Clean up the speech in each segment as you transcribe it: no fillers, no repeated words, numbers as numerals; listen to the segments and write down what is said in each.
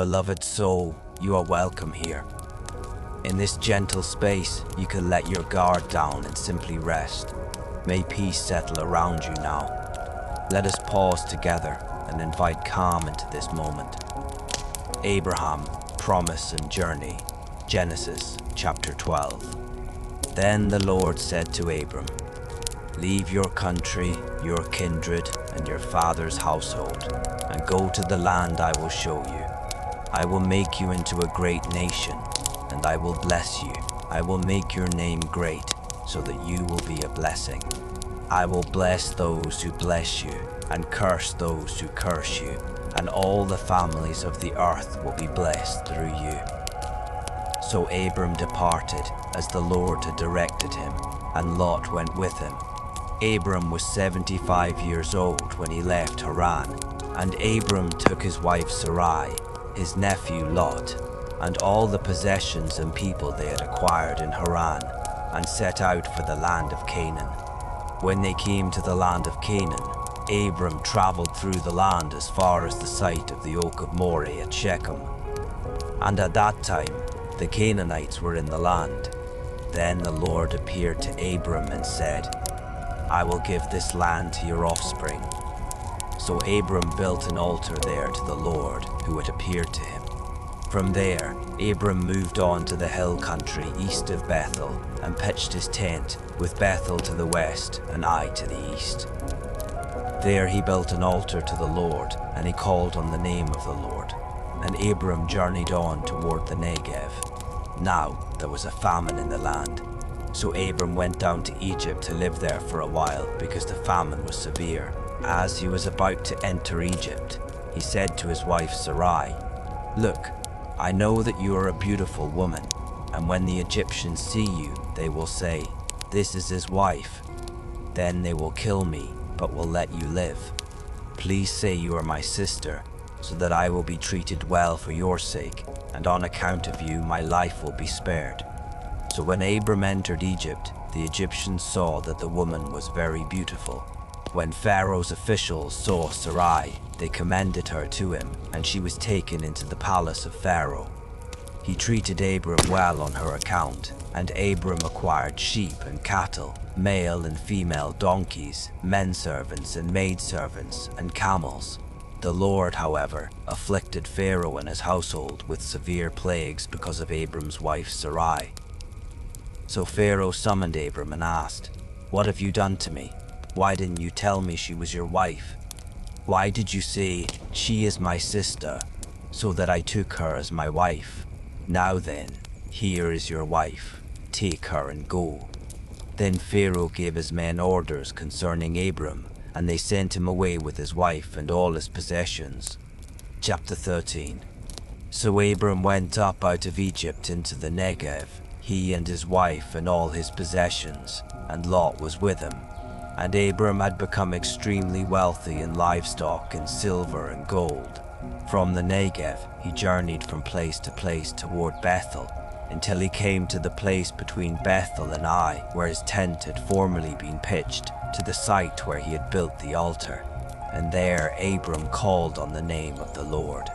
beloved soul, you are welcome here. In this gentle space, you can let your guard down and simply rest. May peace settle around you now. Let us pause together and invite calm into this moment. Abraham, Promise and Journey, Genesis chapter 12. Then the Lord said to Abram, "Leave your country, your kindred, and your father's household, and go to the land I will show you. I will make you into a great nation, and I will bless you. I will make your name great, so that you will be a blessing. I will bless those who bless you, and curse those who curse you, and all the families of the earth will be blessed through you." So Abram departed, as the Lord had directed him, and Lot went with him. Abram was 75 years old when he left Haran, and Abram took his wife Sarai, his nephew Lot, and all the possessions and people they had acquired in Haran, and set out for the land of Canaan. When they came to the land of Canaan, Abram traveled through the land as far as the site of the oak of Moreh at Shechem. And at that time, the Canaanites were in the land. Then the Lord appeared to Abram and said, "I will give this land to your offspring." So Abram built an altar there to the Lord who had appeared to him. From there, Abram moved on to the hill country east of Bethel and pitched his tent, with Bethel to the west and Ai to the east. There he built an altar to the Lord, and he called on the name of the Lord. And Abram journeyed on toward the Negev. Now there was a famine in the land. So Abram went down to Egypt to live there for a while, because the famine was severe. As he was about to enter Egypt, he said to his wife Sarai, "Look, I know that you are a beautiful woman, and when the Egyptians see you, they will say, 'This is his wife.' Then they will kill me, but will let you live. Please say you are my sister, so that I will be treated well for your sake, and on account of you my life will be spared." So when Abram entered Egypt, the Egyptians saw that the woman was very beautiful. When Pharaoh's officials saw Sarai, they commended her to him, and she was taken into the palace of Pharaoh. He treated Abram well on her account, and Abram acquired sheep and cattle, male and female donkeys, men servants and maid servants, and camels. The Lord, however, afflicted Pharaoh and his household with severe plagues because of Abram's wife Sarai. So Pharaoh summoned Abram and asked, "What have you done to me? Why didn't you tell me she was your wife? Why did you say, 'She is my sister,' so that I took her as my wife? Now then, here is your wife. Take her and go." Then Pharaoh gave his men orders concerning Abram, and they sent him away with his wife and all his possessions. Chapter 13. So Abram went up out of Egypt into the Negev, he and his wife and all his possessions, and Lot was with him. And Abram had become extremely wealthy in livestock and silver and gold. From the Negev, he journeyed from place to place toward Bethel, until he came to the place between Bethel and Ai, where his tent had formerly been pitched, to the site where he had built the altar. And there Abram called on the name of the Lord.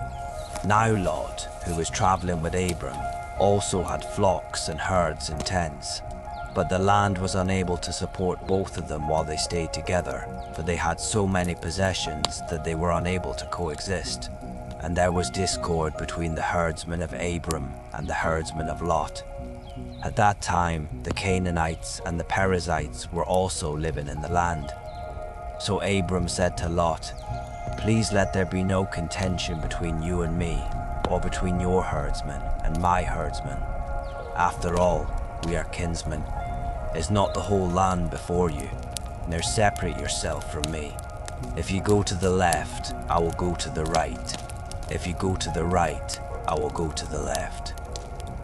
Now Lot, who was traveling with Abram, also had flocks and herds and tents. But the land was unable to support both of them while they stayed together, for they had so many possessions that they were unable to coexist. And there was discord between the herdsmen of Abram and the herdsmen of Lot. At that time, the Canaanites and the Perizzites were also living in the land. So Abram said to Lot, "Please let there be no contention between you and me, or between your herdsmen and my herdsmen. After all, we are kinsmen. Is not the whole land before you? Now separate yourself from me. If you go to the left, I will go to the right. If you go to the right, I will go to the left."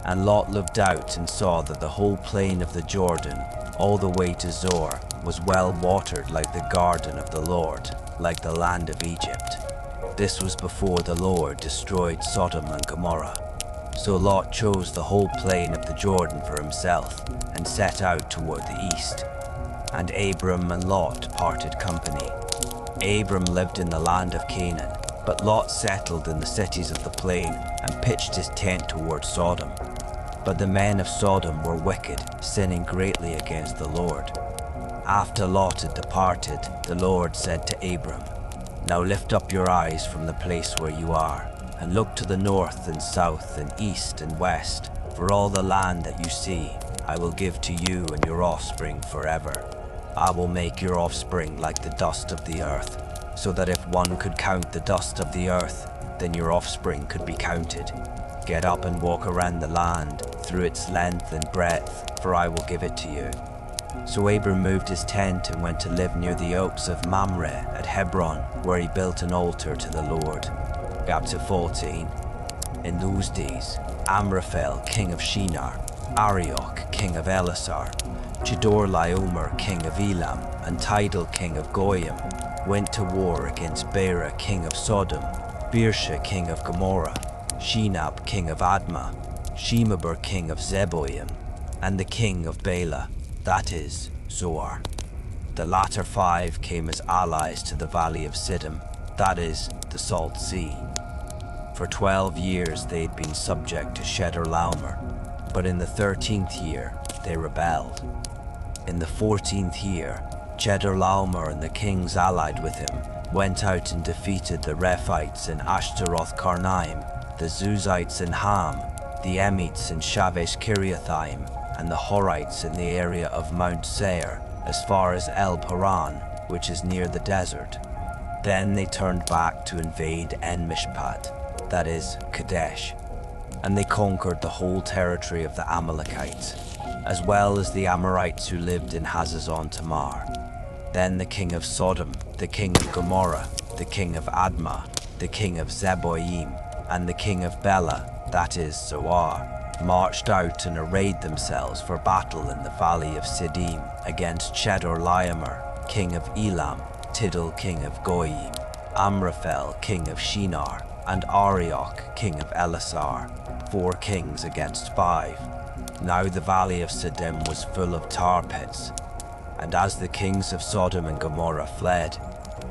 And Lot looked out and saw that the whole plain of the Jordan, all the way to Zoar, was well watered like the garden of the Lord, like the land of Egypt. This was before the Lord destroyed Sodom and Gomorrah. So Lot chose the whole plain of the Jordan for himself, and set out toward the east. And Abram and Lot parted company. Abram lived in the land of Canaan, But Lot settled in the cities of the plain and pitched his tent towards Sodom. But the men of Sodom were wicked, sinning greatly against the Lord. After Lot had departed, the Lord said to Abram, "Now lift up your eyes from the place where you are, and look to the north and south and east and west, for all the land that you see I will give to you and your offspring forever. I will make your offspring like the dust of the earth, so that if one could count the dust of the earth, then your offspring could be counted. Get up and walk around the land, through its length and breadth, for I will give it to you." So Abram moved his tent and went to live near the oaks of Mamre at Hebron, where he built an altar to the Lord. Chapter 14. In those days, Amraphel, king of Shinar, Arioch, king of Elasar, Chedorlaomer, king of Elam, and Tidal, king of Goyim, went to war against Bera, king of Sodom, Birsha, king of Gomorrah, Shinab, king of Admah, Shemeber, king of Zeboim, and the king of Bela, that is, Zoar. The latter five came as allies to the valley of Siddim, that is, the Salt Sea. For 12 years they had been subject to Chedorlaomer, but in the 13th year they rebelled. In the 14th year, Chedorlaomer and the kings allied with him went out and defeated the Rephites in Ashtaroth Karnaim, the Zuzites in Ham, the Emites in Shavesh Kiriathaim, and the Horites in the area of Mount Seir, as far as El Paran, which is near the desert. Then they turned back to invade En Mishpat, that is, Kadesh, and they conquered the whole territory of the Amalekites, as well as the Amorites who lived in Hazazon Tamar. Then the king of Sodom, the king of Gomorrah, the king of Admah, the king of Zeboim, and the king of Bela, that is, Zoar, marched out and arrayed themselves for battle in the valley of Siddim against Chedorlaomer, king of Elam, Tidal, king of Goyim, Amraphel, king of Shinar, and Arioch, king of Elasar, 4 kings against 5. Now the valley of Siddim was full of tar pits, and as the kings of Sodom and Gomorrah fled,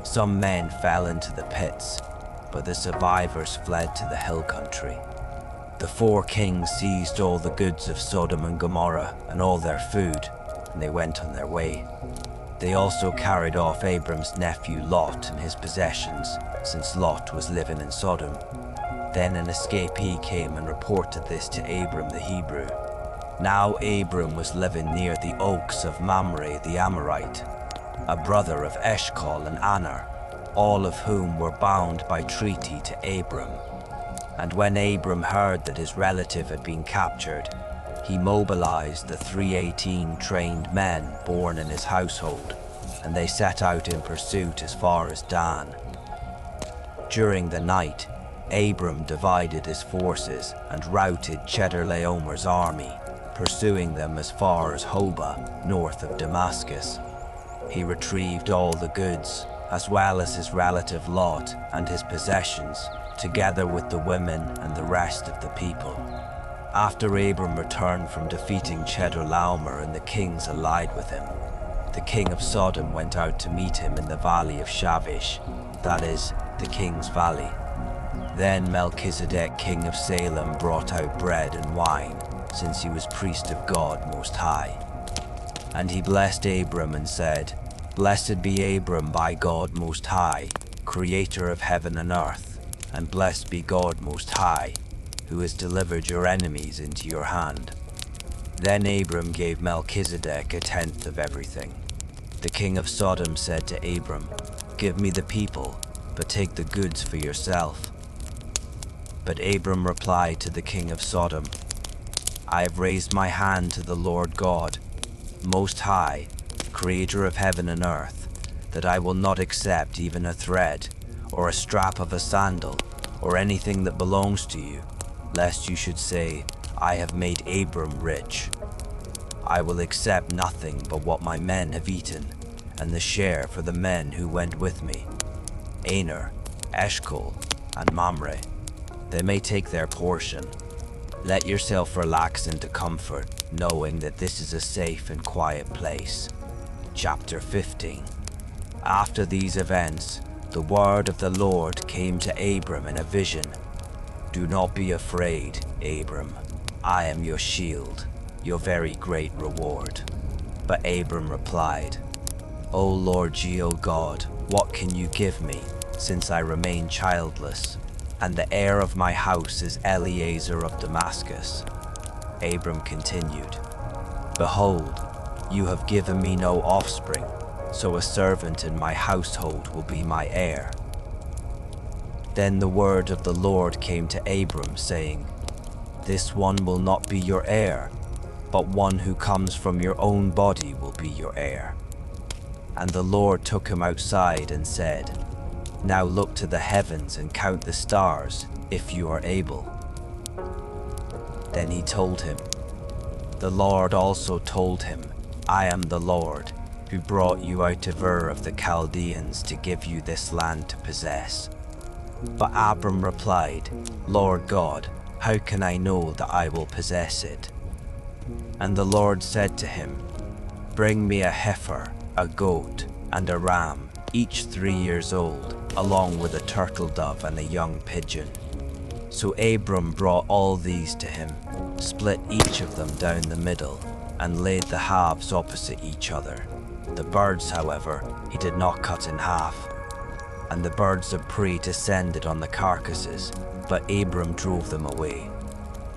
some men fell into the pits, but the survivors fled to the hill country. The 4 kings seized all the goods of Sodom and Gomorrah and all their food, and they went on their way. They also carried off Abram's nephew Lot and his possessions, since Lot was living in Sodom. Then an escapee came and reported this to Abram the Hebrew. Now Abram was living near the oaks of Mamre the Amorite, a brother of Eshcol and Aner, all of whom were bound by treaty to Abram. And when Abram heard that his relative had been captured, he mobilized the 318 trained men born in his household, and they set out in pursuit as far as Dan. During the night, Abram divided his forces and routed Chedorlaomer's army, pursuing them as far as Hobah, north of Damascus. He retrieved all the goods, as well as his relative Lot and his possessions, together with the women and the rest of the people. After Abram returned from defeating Chedorlaomer and the kings allied with him, the king of Sodom went out to meet him in the valley of Shavish, that is, the king's valley. Then Melchizedek, king of Salem, brought out bread and wine, since he was priest of God Most High. And he blessed Abram and said, "Blessed be Abram by God Most High, creator of heaven and earth, and blessed be God Most High, who has delivered your enemies into your hand." Then Abram gave Melchizedek 1/10 of everything. The king of Sodom said to Abram, "Give me the people, but take the goods for yourself." But Abram replied to the king of Sodom, "I have raised my hand to the Lord God, Most High, creator of heaven and earth, that I will not accept even a thread, or a strap of a sandal, or anything that belongs to you, lest you should say, 'I have made Abram rich.' I will accept nothing but what my men have eaten, and the share for the men who went with me, Aner, Eshcol, and Mamre. They may take their portion. Let yourself relax into comfort, knowing that this is a safe and quiet place." Chapter 15. After these events, the word of the Lord came to Abram in a vision. "Do not be afraid, Abram. I am your shield, your very great reward." But Abram replied, "O Lord God, what can you give me, since I remain childless, and the heir of my house is Eliezer of Damascus?" Abram continued, "Behold, you have given me no offspring, so a servant in my household will be my heir." Then the word of the Lord came to Abram, saying, "This one will not be your heir, but one who comes from your own body will be your heir." And the Lord took him outside and said, "Now look to the heavens and count the stars, if you are able." Then he told him. The Lord also told him, "I am the Lord, who brought you out of Ur of the Chaldeans to give you this land to possess." But Abram replied, "Lord God, how can I know that I will possess it?" And the Lord said to him, "Bring me a heifer, a goat, and a ram, each 3 years old, along with a turtle dove and a young pigeon." So Abram brought all these to him, split each of them down the middle, and laid the halves opposite each other. The birds, however, he did not cut in half. And the birds of prey descended on the carcasses, but Abram drove them away.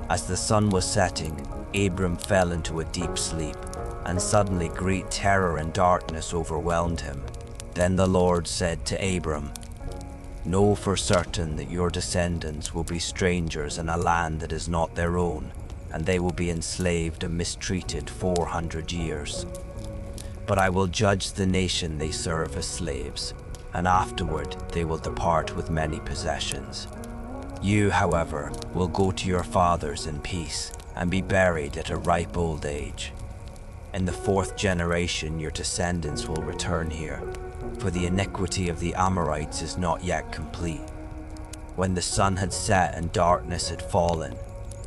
As the sun was setting, Abram fell into a deep sleep, and suddenly great terror and darkness overwhelmed him. Then the Lord said to Abram, "Know for certain that your descendants will be strangers in a land that is not their own, and they will be enslaved and mistreated 400 years. But I will judge the nation they serve as slaves, and afterward they will depart with many possessions. You, however, will go to your fathers in peace and be buried at a ripe old age. In the 4th generation your descendants will return here, for the iniquity of the Amorites is not yet complete." When the sun had set and darkness had fallen,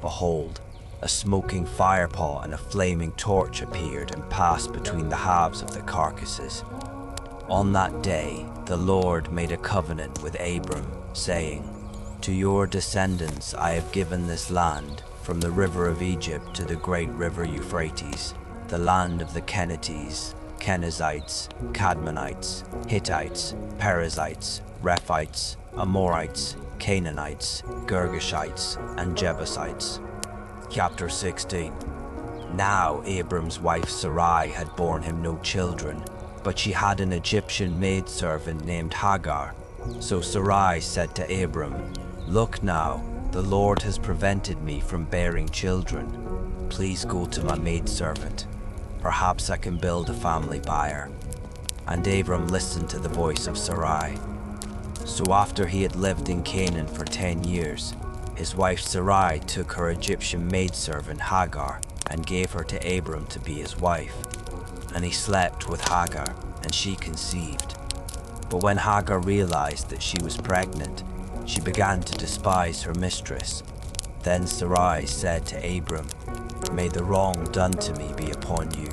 behold, a smoking firepot and a flaming torch appeared and passed between the halves of the carcasses. On that day, the Lord made a covenant with Abram, saying, "To your descendants I have given this land, from the river of Egypt to the great river Euphrates, the land of the Kenizzites, Kenizzites, Cadmonites, Hittites, Perizzites, Rephites, Amorites, Canaanites, Girgashites, and Jebusites." Chapter 16. Now Abram's wife Sarai had borne him no children, but she had an Egyptian maidservant named Hagar. So Sarai said to Abram, "Look now, the Lord has prevented me from bearing children. Please go to my maidservant. Perhaps I can build a family by her." And Abram listened to the voice of Sarai. So after he had lived in Canaan for 10 years, his wife Sarai took her Egyptian maidservant Hagar and gave her to Abram to be his wife. And he slept with Hagar, and she conceived. But when Hagar realized that she was pregnant, she began to despise her mistress. Then Sarai said to Abram, "May the wrong done to me be upon you.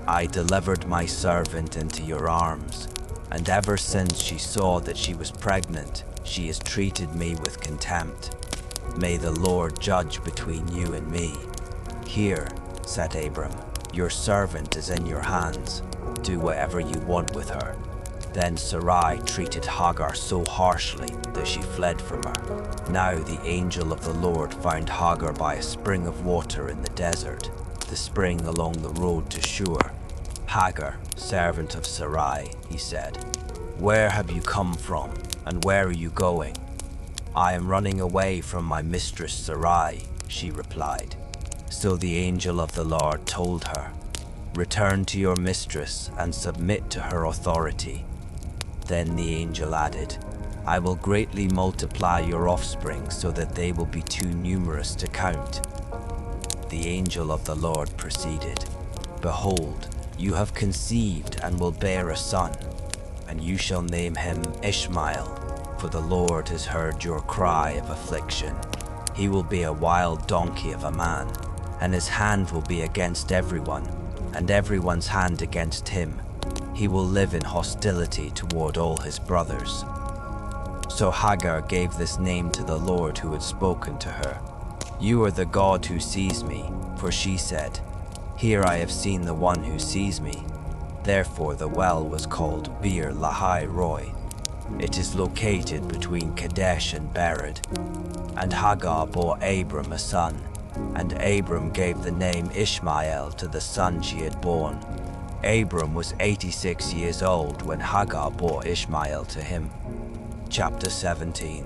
I delivered my servant into your arms, and ever since she saw that she was pregnant, she has treated me with contempt. May the Lord judge between you and me." "Here," said Abram, "your servant is in your hands. Do whatever you want with her." Then Sarai treated Hagar so harshly that she fled from her. Now the angel of the Lord found Hagar by a spring of water in the desert, the spring along the road to Shur. "Hagar, servant of Sarai," he said, "where have you come from, and where are you going?" "I am running away from my mistress Sarai," she replied. So the angel of the Lord told her, "Return to your mistress and submit to her authority." Then the angel added, "I will greatly multiply your offspring so that they will be too numerous to count." The angel of the Lord proceeded, "Behold, you have conceived and will bear a son, and you shall name him Ishmael, for the Lord has heard your cry of affliction. He will be a wild donkey of a man, and his hand will be against everyone, and everyone's hand against him. He will live in hostility toward all his brothers. So Hagar gave this name to the Lord who had spoken to her. "You are the God who sees me," for she said, "Here I have seen the one who sees me." Therefore the well was called Beer Lahai Roi. It is located between Kadesh and Bered. And Hagar bore Abram a son, and Abram gave the name Ishmael to the son she had born. Abram was 86 years old when Hagar bore Ishmael to him. Chapter 17.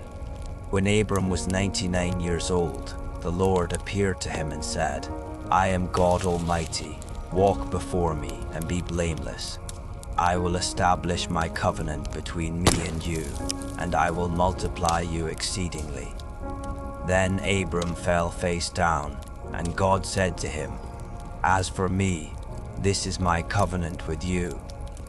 When Abram was 99 years old, the Lord appeared to him and said, "I am God Almighty. Walk before me and be blameless. I will establish my covenant between me and you, and I will multiply you exceedingly." Then Abram fell face down, and God said to him, "As for me, this is my covenant with you.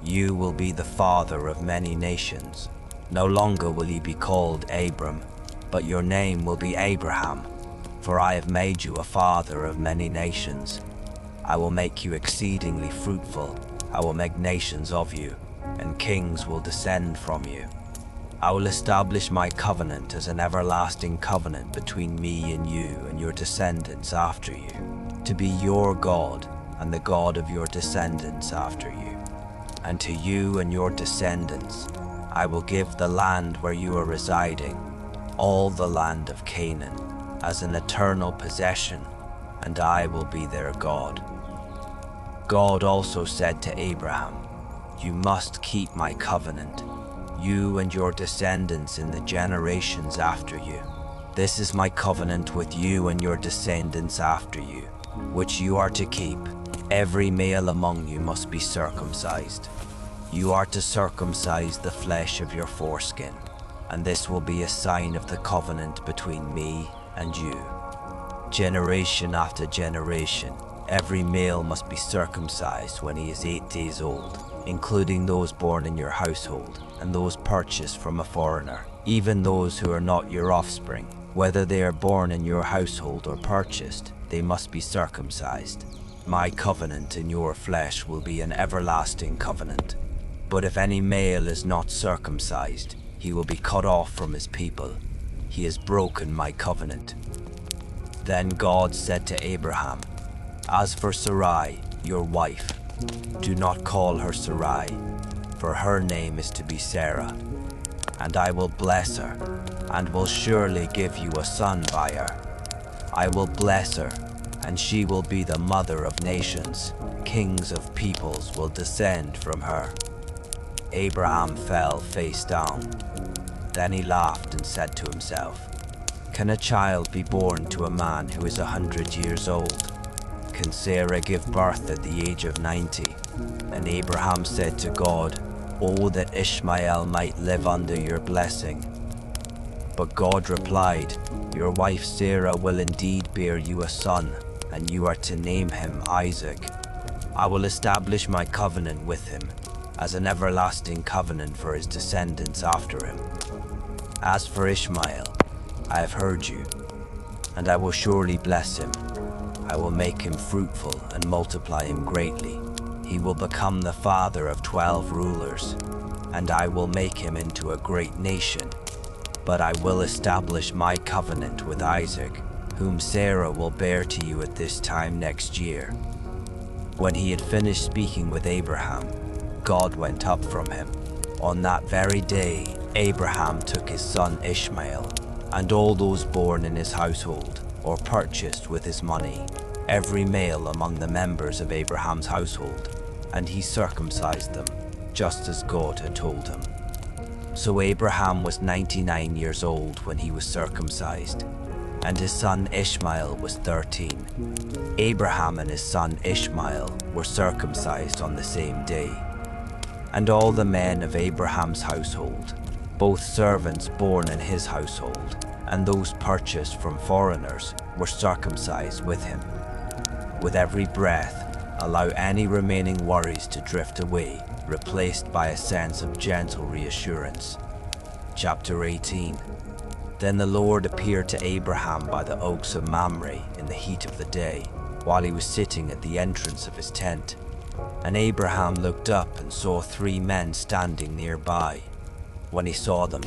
You will be the father of many nations. No longer will you be called Abram, but your name will be Abraham, for I have made you a father of many nations. I will make you exceedingly fruitful. I will make nations of you, and kings will descend from you. I will establish my covenant as an everlasting covenant between me and you and your descendants after you, to be your God and the God of your descendants after you. And to you and your descendants I will give the land where you are residing, all the land of Canaan, as an eternal possession, and I will be their God." God also said to Abraham, "You must keep my covenant, you and your descendants in the generations after you. This is my covenant with you and your descendants after you, which you are to keep. Every male among you must be circumcised. You are to circumcise the flesh of your foreskin, and this will be a sign of the covenant between me and you. Generation after generation, every male must be circumcised when he is 8 days old, including those born in your household and those purchased from a foreigner, even those who are not your offspring. Whether they are born in your household or purchased, they must be circumcised. My covenant in your flesh will be an everlasting covenant. But if any male is not circumcised, he will be cut off from his people. He has broken my covenant." Then God said to Abraham, "As for Sarai, your wife, do not call her Sarai, for her name is to be Sarah. And I will bless her, and will surely give you a son by her. I will bless her, and she will be the mother of nations. Kings of peoples will descend from her." Abraham fell face down. Then he laughed and said to himself, "Can a child be born to a man who is 100 years old? Can Sarah give birth at the age of 90? And Abraham said to God, "Oh, that Ishmael might live under your blessing." But God replied, "Your wife Sarah will indeed bear you a son, and you are to name him Isaac. I will establish my covenant with him as an everlasting covenant for his descendants after him. As for Ishmael, I have heard you, and I will surely bless him. I will make him fruitful and multiply him greatly. He will become the father of 12 rulers, and I will make him into a great nation. But I will establish my covenant with Isaac, whom Sarah will bear to you at this time next year." When he had finished speaking with Abraham, God went up from him. On that very day, Abraham took his son Ishmael, and all those born in his household, or purchased with his money, every male among the members of Abraham's household, and he circumcised them, just as God had told him. So Abraham was 99 years old when he was circumcised, and his son Ishmael was 13. Abraham and his son Ishmael were circumcised on the same day. And all the men of Abraham's household, both servants born in his household and those purchased from foreigners, were circumcised with him. With every breath, allow any remaining worries to drift away, replaced by a sense of gentle reassurance. Chapter 18. Then the Lord appeared to Abraham by the oaks of Mamre in the heat of the day, while he was sitting at the entrance of his tent. And Abraham looked up and saw 3 men standing nearby. When he saw them,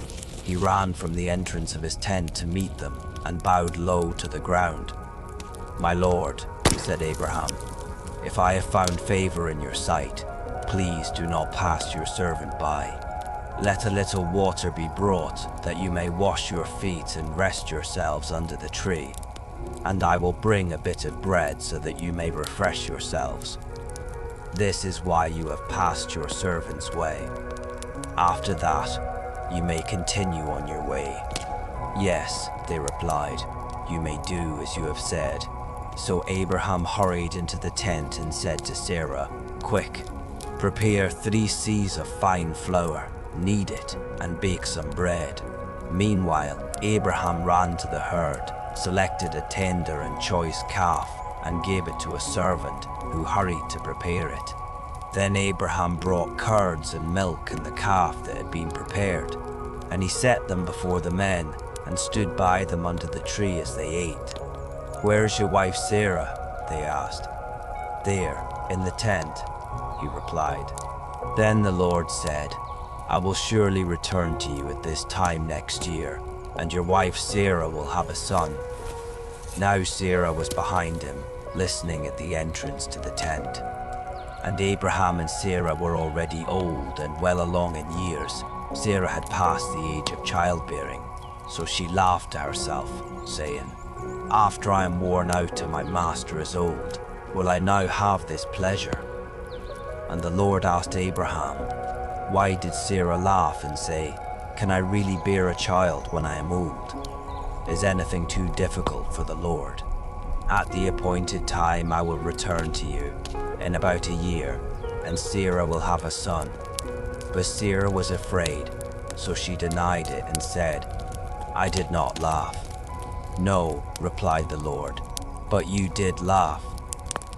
He ran from the entrance of his tent to meet them and bowed low to the ground. "My lord," said Abraham, "if I have found favor in your sight, please do not pass your servant by. Let a little water be brought, that you may wash your feet and rest yourselves under the tree, and I will bring a bit of bread so that you may refresh yourselves. This is why you have passed your servant's way. After that, you may continue on your way." "Yes," they replied, "you may do as you have said." So Abraham hurried into the tent and said to Sarah, "Quick, prepare 3 seahs of fine flour, knead it, and bake some bread." Meanwhile, Abraham ran to the herd, selected a tender and choice calf, and gave it to a servant who hurried to prepare it. Then Abraham brought curds and milk and the calf that had been prepared, and he set them before the men and stood by them under the tree as they ate. "Where's your wife Sarah?" they asked. "There, in the tent," he replied. Then the Lord said, "I will surely return to you at this time next year, and your wife Sarah will have a son." Now Sarah was behind him, listening at the entrance to the tent. And Abraham and Sarah were already old and well along in years. Sarah had passed the age of childbearing, so she laughed to herself, saying, "After I am worn out and my master is old, will I now have this pleasure?" And the Lord asked Abraham, "Why did Sarah laugh and say, 'Can I really bear a child when I am old? Is anything too difficult for the Lord?' At the appointed time I will return to you, in about a year, and Sarah will have a son." But Sarah was afraid, so she denied it and said, "I did not laugh." "No," replied the Lord, "but you did laugh."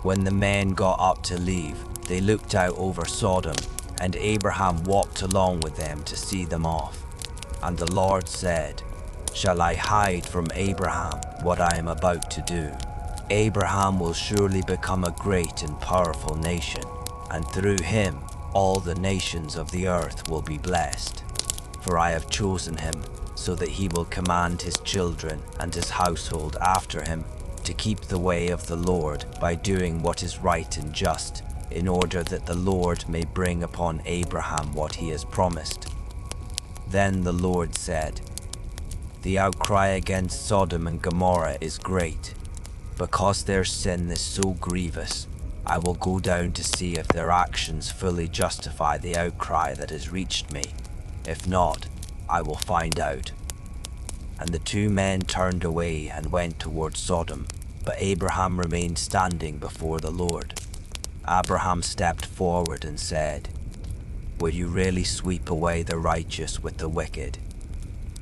When the men got up to leave, they looked out over Sodom, and Abraham walked along with them to see them off. And the Lord said, "Shall I hide from Abraham what I am about to do? Abraham will surely become a great and powerful nation, and through him all the nations of the earth will be blessed. For I have chosen him so that he will command his children and his household after him to keep the way of the Lord by doing what is right and just, in order that the Lord may bring upon Abraham what he has promised." Then the Lord said, "The outcry against Sodom and Gomorrah is great. Because their sin is so grievous, I will go down to see if their actions fully justify the outcry that has reached me. If not, I will find out." And the 2 men turned away and went toward Sodom, but Abraham remained standing before the Lord. Abraham stepped forward and said, "Will you really sweep away the righteous with the wicked?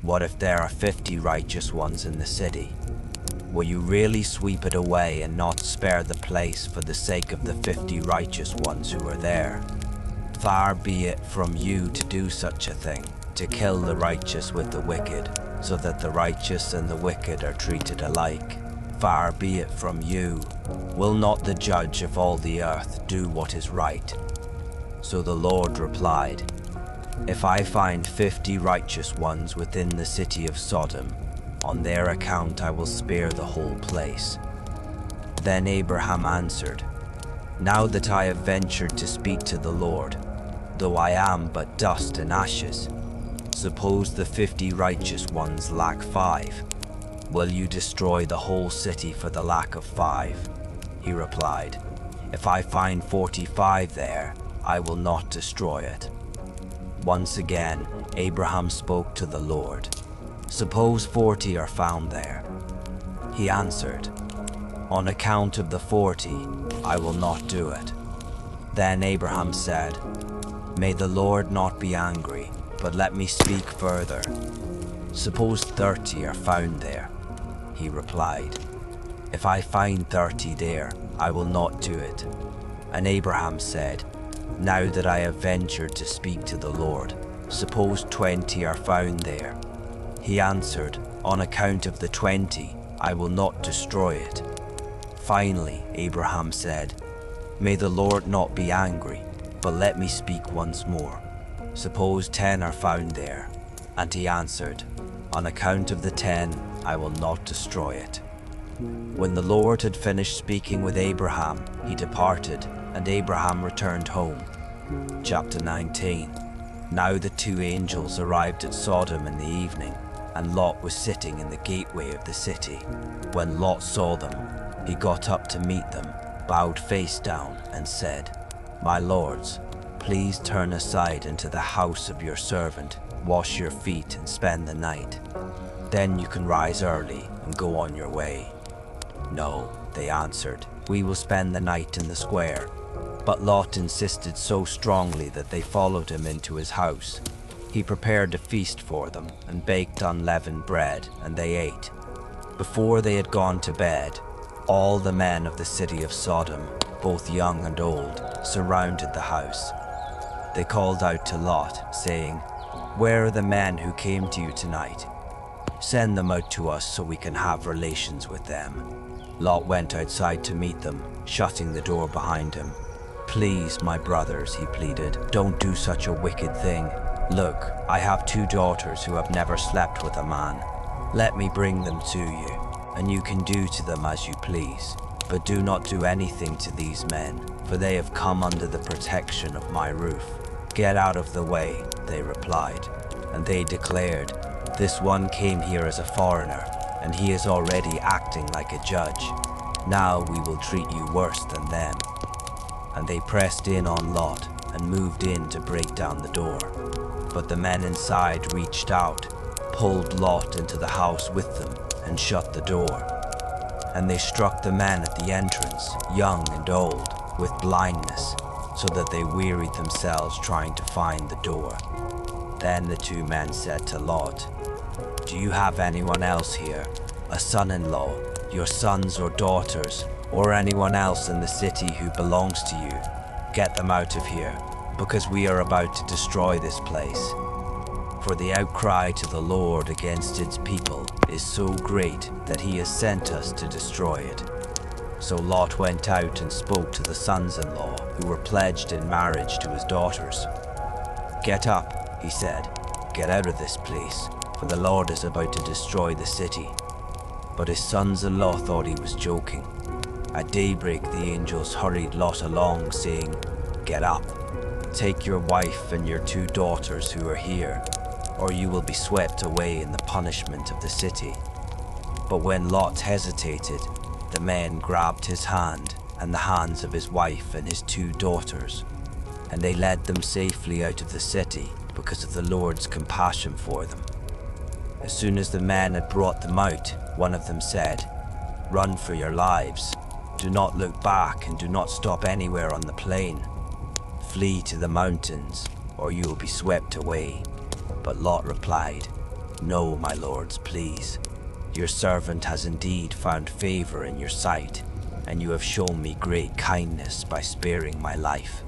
What if there are 50 righteous ones in the city? Will you really sweep it away and not spare the place for the sake of the 50 righteous ones who are there? Far be it from you to do such a thing, to kill the righteous with the wicked, so that the righteous and the wicked are treated alike. Far be it from you. Will not the judge of all the earth do what is right?" So the Lord replied, "If I find 50 righteous ones within the city of Sodom, on their account I will spare the whole place." Then Abraham answered, "Now that I have ventured to speak to the Lord, though I am but dust and ashes, suppose the 50 righteous ones lack 5. Will you destroy the whole city for the lack of 5? He replied, "If I find 45 there, I will not destroy it." Once again, Abraham spoke to the Lord, "Suppose 40 are found there." He answered, "On account of the 40, I will not do it." Then Abraham said, "May the Lord not be angry, but let me speak further. Suppose 30 are found there." He replied, "If I find 30 there, I will not do it." And Abraham said, "Now that I have ventured to speak to the Lord, suppose 20 are found there." He answered, "On account of the 20, I will not destroy it." Finally, Abraham said, "May the Lord not be angry, but let me speak once more. Suppose 10 are found there." And he answered, "On account of the 10, I will not destroy it." When the Lord had finished speaking with Abraham, he departed, and Abraham returned home. Chapter 19. Now the two angels arrived at Sodom in the evening, and Lot was sitting in the gateway of the city. When Lot saw them, he got up to meet them, bowed face down, and said, "My lords, please turn aside into the house of your servant, wash your feet, and spend the night. Then you can rise early and go on your way." "No," they answered, "we will spend the night in the square." But Lot insisted so strongly that they followed him into his house. He prepared a feast for them and baked unleavened bread, and they ate. Before they had gone to bed, all the men of the city of Sodom, both young and old, surrounded the house. They called out to Lot, saying, "Where are the men who came to you tonight? Send them out to us so we can have relations with them." Lot went outside to meet them, shutting the door behind him. "Please, my brothers," he pleaded, "don't do such a wicked thing. Look, I have 2 daughters who have never slept with a man. Let me bring them to you, and you can do to them as you please. But do not do anything to these men, for they have come under the protection of my roof." "Get out of the way," they replied. And they declared, "This one came here as a foreigner, and he is already acting like a judge. Now we will treat you worse than them." And they pressed in on Lot and moved in to break down the door. But the men inside reached out, pulled Lot into the house with them, and shut the door. And they struck the men at the entrance, young and old, with blindness, so that they wearied themselves trying to find the door. Then the 2 men said to Lot, "Do you have anyone else here, a son-in-law, your sons or daughters, or anyone else in the city who belongs to you? Get them out of here, because we are about to destroy this place." For the outcry to the Lord against its people is so great that he has sent us to destroy it. So Lot went out and spoke to the sons-in-law who were pledged in marriage to his daughters. "Get up," he said, "get out of this place, for the Lord is about to destroy the city." But his sons-in-law thought he was joking. At daybreak the angels hurried Lot along, saying, "Get up, take your wife and your 2 daughters who are here, or you will be swept away in the punishment of the city." But when Lot hesitated, the men grabbed his hand and the hands of his wife and his 2 daughters, and they led them safely out of the city because of the Lord's compassion for them. As soon as the men had brought them out, one of them said, "Run for your lives. Do not look back and do not stop anywhere on the plain. Flee to the mountains, or you will be swept away." But Lot replied, "No, my lords, please. Your servant has indeed found favor in your sight, and you have shown me great kindness by sparing my life.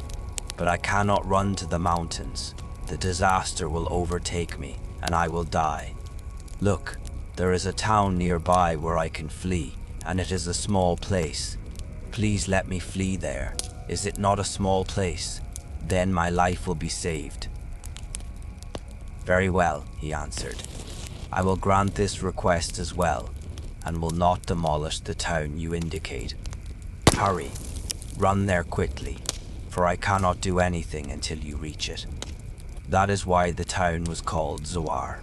But I cannot run to the mountains. The disaster will overtake me, and I will die. Look, there is a town nearby where I can flee, and it is a small place. Please let me flee there. Is it not a small place? Then my life will be saved." "Very well," he answered. "I will grant this request as well, and will not demolish the town you indicate. Hurry, run there quickly, for I cannot do anything until you reach it." That is why the town was called Zoar.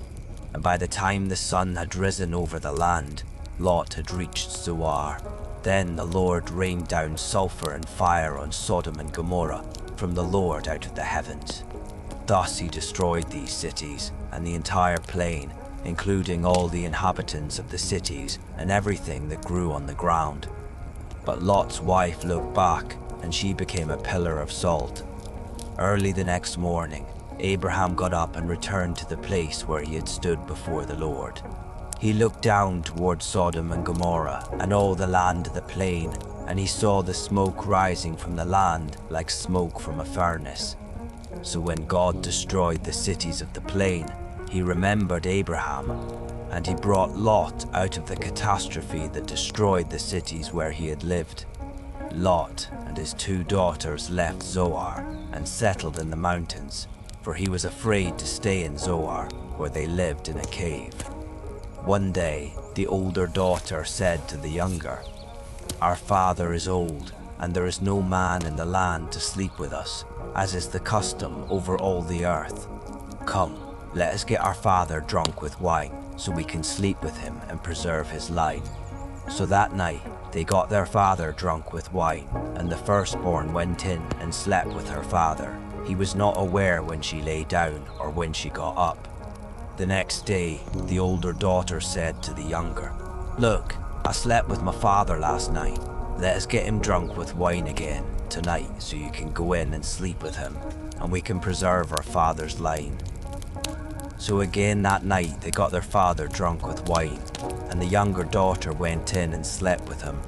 And by the time the sun had risen over the land, Lot had reached Zoar. Then the Lord rained down sulfur and fire on Sodom and Gomorrah from the Lord out of the heavens. Thus he destroyed these cities and the entire plain, including all the inhabitants of the cities and everything that grew on the ground. But Lot's wife looked back, and she became a pillar of salt. Early the next morning, Abraham got up and returned to the place where he had stood before the Lord. He looked down toward Sodom and Gomorrah and all the land of the plain, and he saw the smoke rising from the land like smoke from a furnace. So when God destroyed the cities of the plain, he remembered Abraham, and he brought Lot out of the catastrophe that destroyed the cities where he had lived. Lot and his 2 daughters left Zoar and settled in the mountains, for he was afraid to stay in Zoar where they lived in a cave. One day, the older daughter said to the younger, "Our father is old, and there is no man in the land to sleep with us, as is the custom over all the earth. Come, let us get our father drunk with wine, so we can sleep with him and preserve his life." So that night, they got their father drunk with wine, and the firstborn went in and slept with her father. He was not aware when she lay down or when she got up. The next day, the older daughter said to the younger, "Look, I slept with my father last night. Let us get him drunk with wine again tonight so you can go in and sleep with him, and we can preserve our father's line." So again that night they got their father drunk with wine, and the younger daughter went in and slept with him.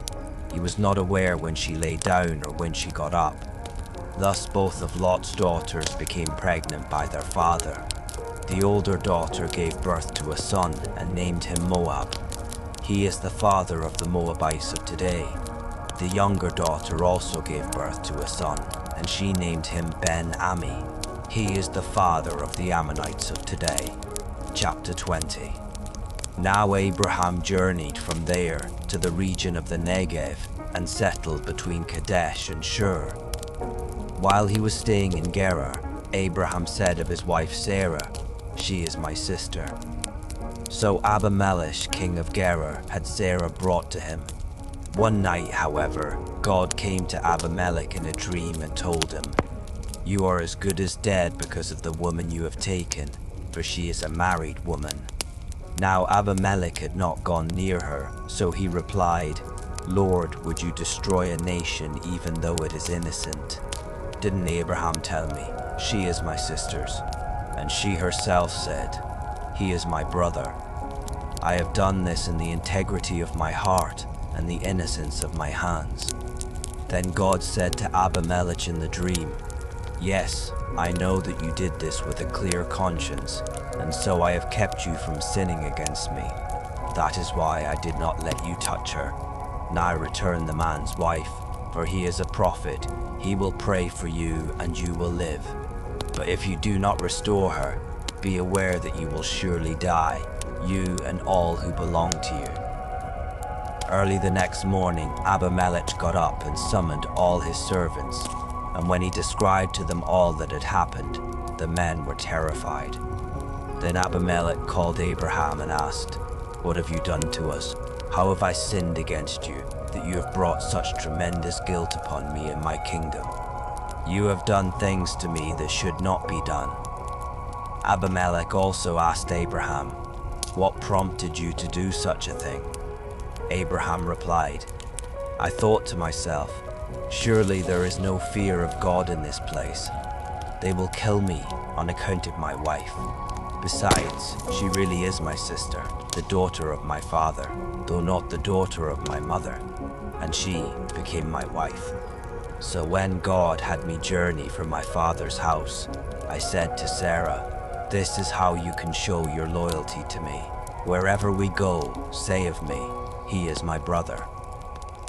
He was not aware when she lay down or when she got up. Thus both of Lot's daughters became pregnant by their father. The older daughter gave birth to a son and named him Moab. He is the father of the Moabites of today. The younger daughter also gave birth to a son, and she named him Ben-Ami. He is the father of the Ammonites of today. Chapter 20. Now Abraham journeyed from there to the region of the Negev and settled between Kadesh and Shur. While he was staying in Gerar, Abraham said of his wife Sarah, "She is my sister." So Abimelech, king of Gerar, had Sarah brought to him. One night, however, God came to Abimelech in a dream and told him, "You are as good as dead because of the woman you have taken, for she is a married woman." Now Abimelech had not gone near her, so he replied, "Lord, would you destroy a nation even though it is innocent? Didn't Abraham tell me, 'She is my sister's'? And she herself said, 'He is my brother.' I have done this in the integrity of my heart and the innocence of my hands." Then God said to Abimelech in the dream, "Yes, I know that you did this with a clear conscience, and so I have kept you from sinning against me. That is why I did not let you touch her. Now return the man's wife, for he is a prophet. He will pray for you and you will live. But if you do not restore her, be aware that you will surely die, you and all who belong to you." Early the next morning, Abimelech got up and summoned all his servants, and when he described to them all that had happened, the men were terrified. Then Abimelech called Abraham and asked, "What have you done to us? How have I sinned against you, that you have brought such tremendous guilt upon me and my kingdom? You have done things to me that should not be done." Abimelech also asked Abraham, "What prompted you to do such a thing?" Abraham replied, "I thought to myself, surely there is no fear of God in this place. They will kill me on account of my wife. Besides, she really is my sister, the daughter of my father, though not the daughter of my mother, and she became my wife. So when God had me journey from my father's house, I said to Sarah, 'This is how you can show your loyalty to me. Wherever we go, say of me, he is my brother.'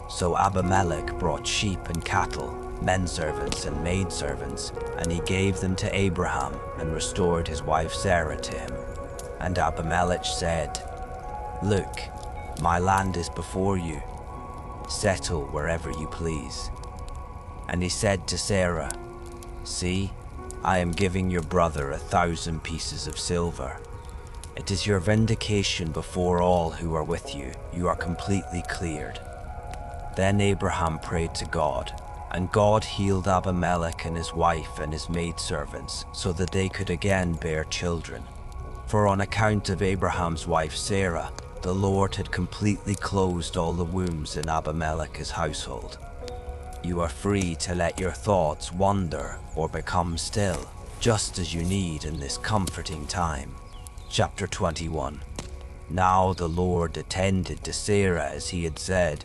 So Abimelech brought sheep and cattle, menservants and maidservants, and he gave them to Abraham and restored his wife Sarah to him. And Abimelech said, 'Look, my land is before you. Settle wherever you please.' And he said to Sarah, 'See, I am giving your brother 1,000 pieces of silver. It is your vindication before all who are with you. You are completely cleared.' Then Abraham prayed to God, and God healed Abimelech and his wife and his maidservants so that they could again bear children. For on account of Abraham's wife Sarah, the Lord had completely closed all the wombs in Abimelech's household. You are free to let your thoughts wander or become still, just as you need in this comforting time. Chapter 21. Now the Lord attended to Sarah as he had said,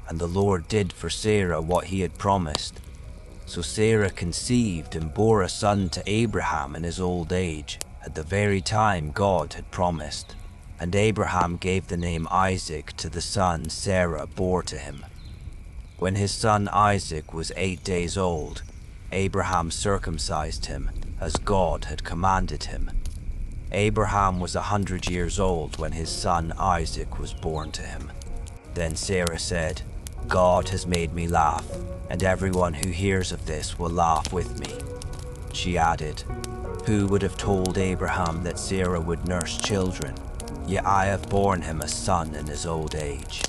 and the Lord did for Sarah what he had promised. So Sarah conceived and bore a son to Abraham in his old age, at the very time God had promised. And Abraham gave the name Isaac to the son Sarah bore to him. When his son Isaac was 8 days old, Abraham circumcised him, as God had commanded him. Abraham was 100 years old when his son Isaac was born to him. Then Sarah said, "God has made me laugh, and everyone who hears of this will laugh with me." She added, "Who would have told Abraham that Sarah would nurse children? Yet I have borne him a son in his old age."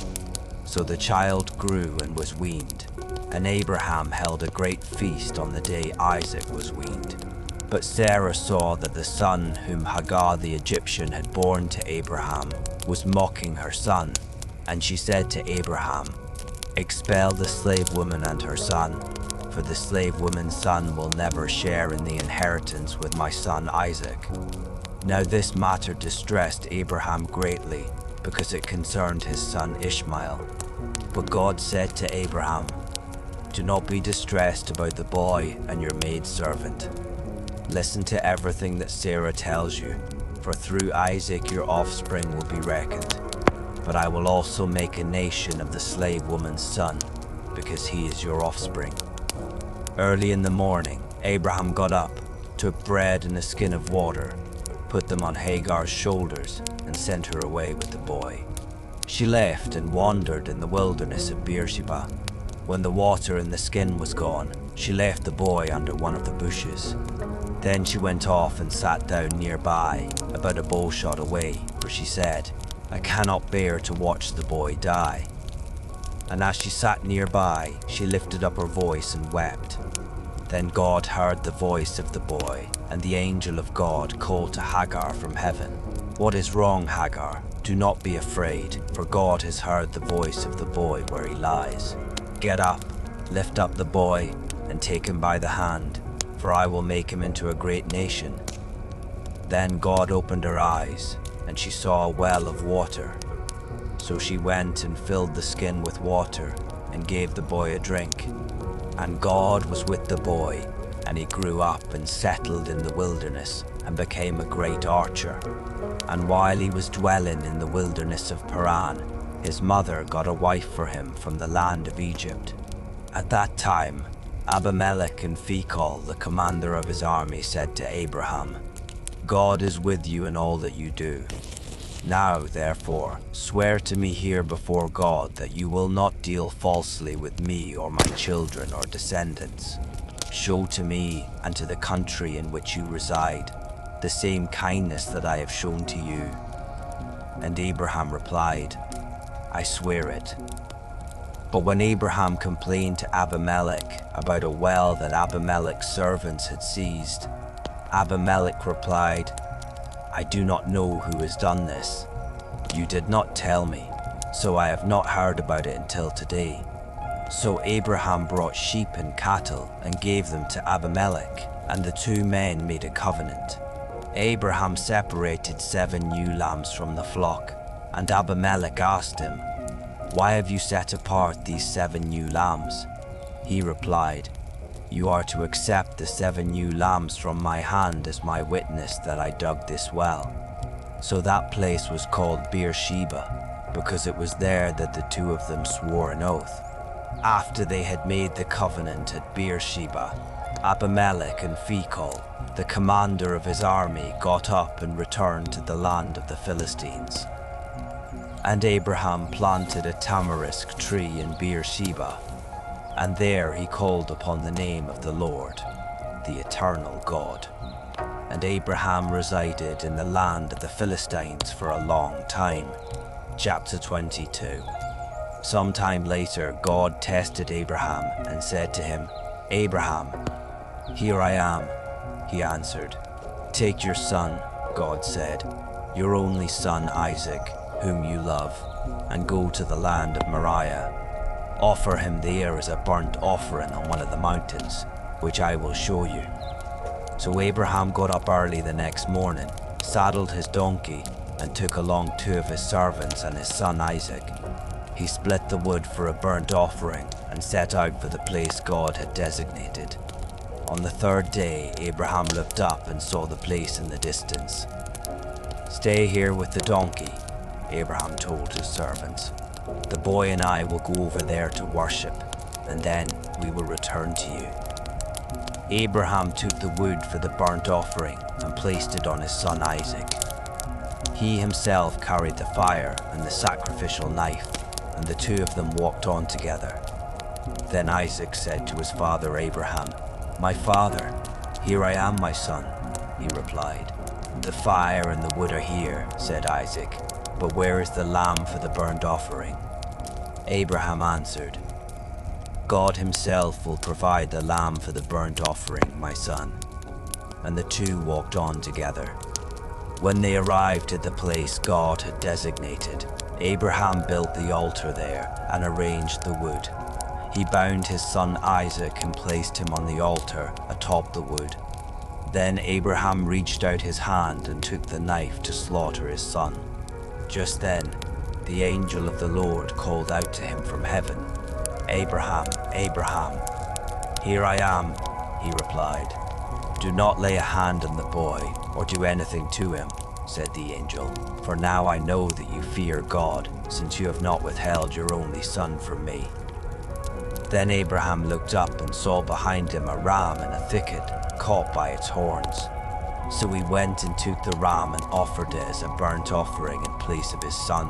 So the child grew and was weaned, and Abraham held a great feast on the day Isaac was weaned. But Sarah saw that the son whom Hagar the Egyptian had borne to Abraham was mocking her son, and she said to Abraham, "Expel the slave woman and her son, for the slave woman's son will never share in the inheritance with my son Isaac." Now this matter distressed Abraham greatly, because it concerned his son Ishmael. But God said to Abraham, "Do not be distressed about the boy and your maidservant. Listen to everything that Sarah tells you, for through Isaac your offspring will be reckoned. But I will also make a nation of the slave woman's son, because he is your offspring." Early in the morning, Abraham got up, took bread and a skin of water, put them on Hagar's shoulders, and sent her away with the boy. She left and wandered in the wilderness of Beersheba. When the water in the skin was gone, she left the boy under one of the bushes. Then she went off and sat down nearby, about a bow shot away, for she said, "I cannot bear to watch the boy die." And as she sat nearby, she lifted up her voice and wept. Then God heard the voice of the boy, and the angel of God called to Hagar from heaven, "What is wrong, Hagar? Do not be afraid, for God has heard the voice of the boy where he lies. Get up, lift up the boy, and take him by the hand, for I will make him into a great nation." Then God opened her eyes, and she saw a well of water. So she went and filled the skin with water, and gave the boy a drink. And God was with the boy, and he grew up and settled in the wilderness, and became a great archer. And while he was dwelling in the wilderness of Paran, his mother got a wife for him from the land of Egypt. At that time, Abimelech and Phicol, the commander of his army, said to Abraham, "God is with you in all that you do. Now, therefore, swear to me here before God that you will not deal falsely with me or my children or descendants. Show to me and to the country in which you reside the same kindness that I have shown to you." And Abraham replied, "I swear it." But when Abraham complained to Abimelech about a well that Abimelech's servants had seized, Abimelech replied, "I do not know who has done this. You did not tell me, so I have not heard about it until today." So Abraham brought sheep and cattle and gave them to Abimelech, and the two men made a covenant. Abraham separated 7 ewe lambs from the flock, and Abimelech asked him, "Why have you set apart these 7 ewe lambs?" He replied, "You are to accept the 7 ewe lambs from my hand as my witness that I dug this well." So that place was called Beersheba, because it was there that the two of them swore an oath. After they had made the covenant at Beersheba, Abimelech and Phicol, the commander of his army, got up and returned to the land of the Philistines. And Abraham planted a tamarisk tree in Beersheba, and there he called upon the name of the Lord, the eternal God. And Abraham resided in the land of the Philistines for a long time. Chapter 22. Sometime later, God tested Abraham and said to him, "Abraham." "Here I am," he answered. "Take your son," God said, "your only son Isaac, whom you love, and go to the land of Moriah. Offer him there as a burnt offering on one of the mountains, which I will show you." So Abraham got up early the next morning, saddled his donkey, and took along 2 of his servants and his son Isaac. He split the wood for a burnt offering and set out for the place God had designated. On the 3rd day, Abraham looked up and saw the place in the distance. "Stay here with the donkey," Abraham told his servants. "The boy and I will go over there to worship, and then we will return to you." Abraham took the wood for the burnt offering and placed it on his son Isaac. He himself carried the fire and the sacrificial knife, and the two of them walked on together. Then Isaac said to his father Abraham, "My father." "Here I am, my son," he replied. "The fire and the wood are here," said Isaac, "but where is the lamb for the burnt offering?" Abraham answered, "God himself will provide the lamb for the burnt offering, my son." And the two walked on together. When they arrived at the place God had designated, Abraham built the altar there and arranged the wood. He bound his son Isaac and placed him on the altar atop the wood. Then Abraham reached out his hand and took the knife to slaughter his son. Just then, the angel of the Lord called out to him from heaven, "Abraham, Abraham." "Here I am," he replied. "Do not lay a hand on the boy or do anything to him," said the angel, "for now I know that you fear God, since you have not withheld your only son from me." Then Abraham looked up and saw behind him a ram in a thicket, caught by its horns. So he went and took the ram and offered it as a burnt offering in place of his son.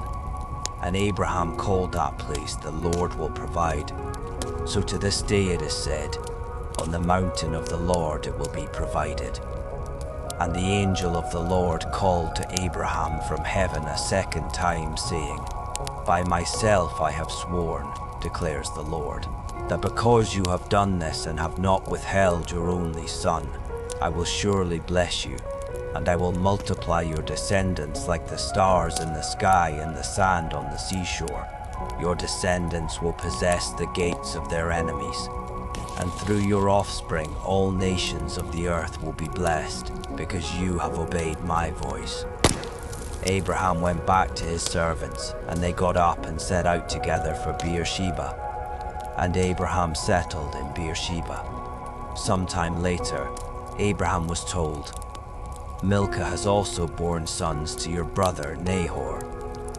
And Abraham called that place, "The Lord will provide." So to this day it is said, "On the mountain of the Lord it will be provided." And the angel of the Lord called to Abraham from heaven a second time, saying, "By myself I have sworn, declares the Lord, that because you have done this and have not withheld your only son, I will surely bless you, and I will multiply your descendants like the stars in the sky and the sand on the seashore. Your descendants will possess the gates of their enemies, and through your offspring all nations of the earth will be blessed, because you have obeyed my voice." Abraham went back to his servants, and they got up and set out together for Beersheba. And Abraham settled in Beersheba. Sometime later, Abraham was told, "Milcah has also borne sons to your brother Nahor,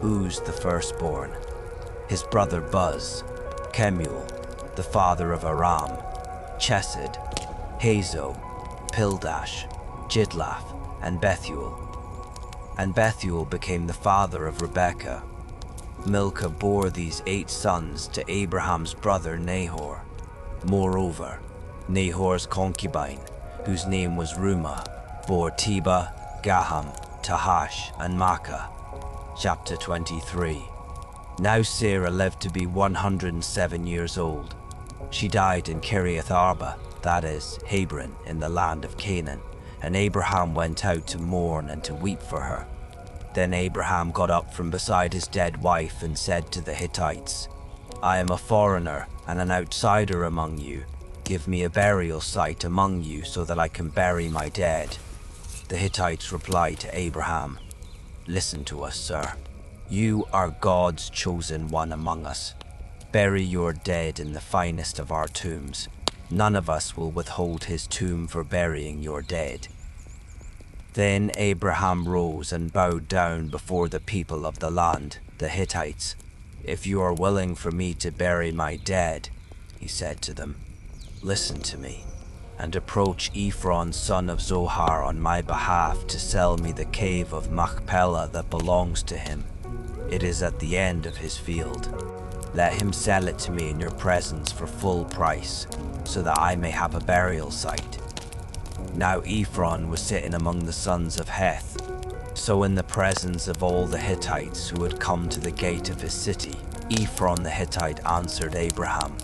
Uz the firstborn, his brother Buz, Kemuel, the father of Aram, Chesed, Hazo, Pildash, Jidlaph, and Bethuel. And Bethuel became the father of Rebekah. Milcah bore these 8 sons to Abraham's brother Nahor. Moreover, Nahor's concubine, whose name was Rumah, bore Tebah, Gaham, Tahash, and Maacah. Chapter 23. Now Sarah lived to be 107 years old. She died in Kiriath Arba, that is, Hebron, in the land of Canaan, and Abraham went out to mourn and to weep for her. Then Abraham got up from beside his dead wife and said to the Hittites, "I am a foreigner and an outsider among you. Give me a burial site among you so that I can bury my dead." The Hittites replied to Abraham, "Listen to us, sir. You are God's chosen one among us. Bury your dead in the finest of our tombs. None of us will withhold his tomb for burying your dead." Then Abraham rose and bowed down before the people of the land, the Hittites. "If you are willing for me to bury my dead," he said to them, "listen to me, and approach Ephron son of Zohar on my behalf to sell me the cave of Machpelah that belongs to him. It is at the end of his field. Let him sell it to me in your presence for full price, so that I may have a burial site." Now Ephron was sitting among the sons of Heth. So in the presence of all the Hittites who had come to the gate of his city, Ephron the Hittite answered Abraham,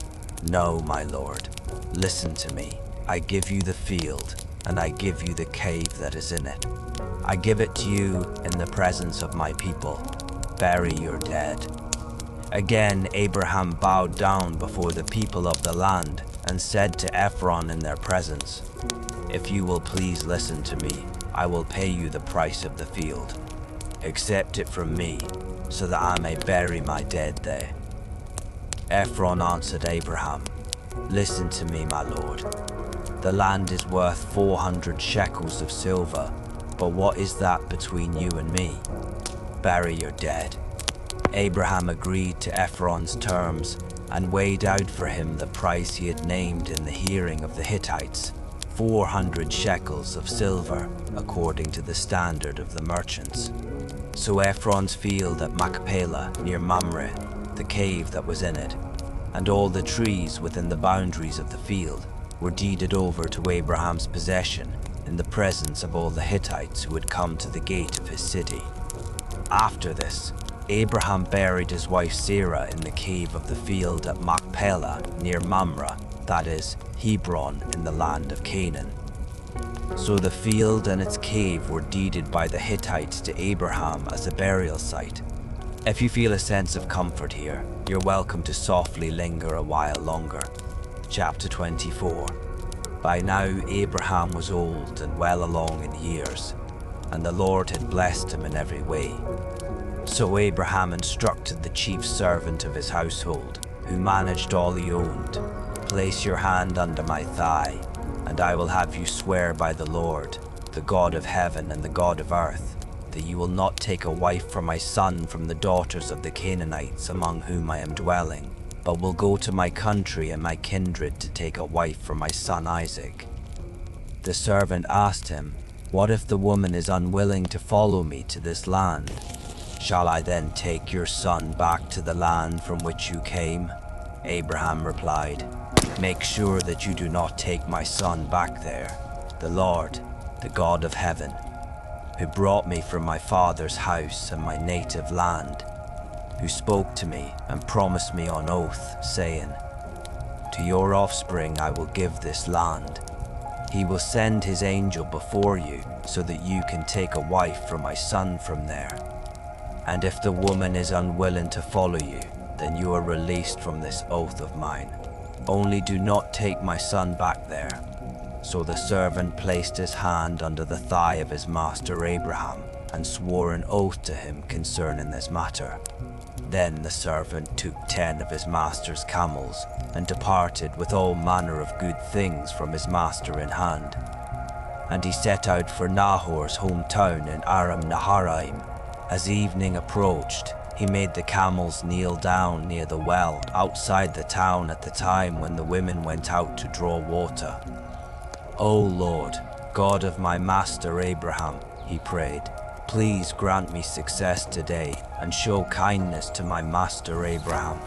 "No, my lord, listen to me. I give you the field, and I give you the cave that is in it. I give it to you in the presence of my people. Bury your dead." Again Abraham bowed down before the people of the land and said to Ephron in their presence, "If you will please listen to me, I will pay you the price of the field. Accept it from me, so that I may bury my dead there." Ephron answered Abraham, "Listen to me, my lord. The land is worth 400 shekels of silver, but what is that between you and me? Bury your dead." Abraham agreed to Ephron's terms and weighed out for him the price he had named in the hearing of the Hittites. 400 shekels of silver, according to the standard of the merchants. So Ephron's field at Machpelah near Mamre, the cave that was in it, and all the trees within the boundaries of the field were deeded over to Abraham's possession in the presence of all the Hittites who had come to the gate of his city. After this, Abraham buried his wife Sarah in the cave of the field at Machpelah near Mamre, that is, Hebron, in the land of Canaan. So the field and its cave were deeded by the Hittites to Abraham as a burial site. If you feel a sense of comfort here, you're welcome to softly linger a while longer. Chapter 24. By now Abraham was old and well along in years, and the Lord had blessed him in every way. So Abraham instructed the chief servant of his household, who managed all he owned, "Place your hand under my thigh, and I will have you swear by the Lord, the God of heaven and the God of earth, that you will not take a wife for my son from the daughters of the Canaanites among whom I am dwelling, but will go to my country and my kindred to take a wife for my son Isaac." The servant asked him, "What if the woman is unwilling to follow me to this land? Shall I then take your son back to the land from which you came?" Abraham replied, "Make sure that you do not take my son back there. The Lord, the God of heaven, who brought me from my father's house and my native land, who spoke to me and promised me on oath, saying, 'To your offspring I will give this land.' He will send his angel before you so that you can take a wife for my son from there. And if the woman is unwilling to follow you, then you are released from this oath of mine. Only do not take my son back there." So the servant placed his hand under the thigh of his master Abraham and swore an oath to him concerning this matter. Then the servant took 10 of his master's camels and departed with all manner of good things from his master in hand. And he set out for Nahor's hometown in Aram Naharaim. As evening approached, he made the camels kneel down near the well outside the town at the time when the women went out to draw water. "O Lord, God of my master Abraham," he prayed, "please grant me success today and show kindness to my master Abraham.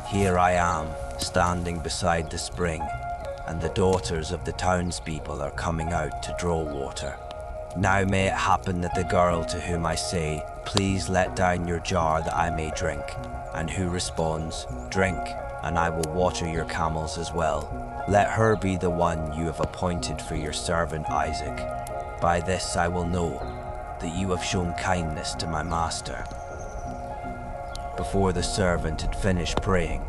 Here I am, standing beside the spring, and the daughters of the townspeople are coming out to draw water. Now may it happen that the girl to whom I say, 'Please let down your jar that I may drink,' and who responds, 'Drink, and I will water your camels as well,' let her be the one you have appointed for your servant Isaac. By this I will know that you have shown kindness to my master." Before the servant had finished praying,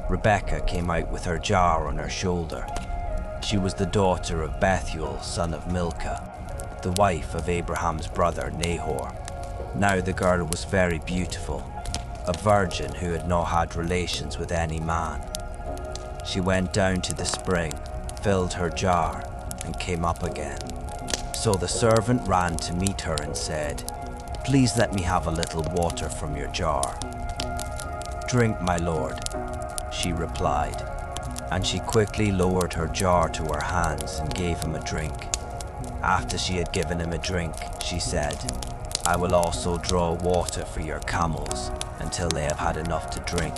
Rebekah came out with her jar on her shoulder. She was the daughter of Bethuel, son of Milcah, the wife of Abraham's brother Nahor. Now the girl was very beautiful, a virgin who had not had relations with any man. She went down to the spring, filled her jar, and came up again. So the servant ran to meet her and said, "Please let me have a little water from your jar." "Drink, my lord," she replied, and she quickly lowered her jar to her hands and gave him a drink. After she had given him a drink, she said, "I will also draw water for your camels until they have had enough to drink."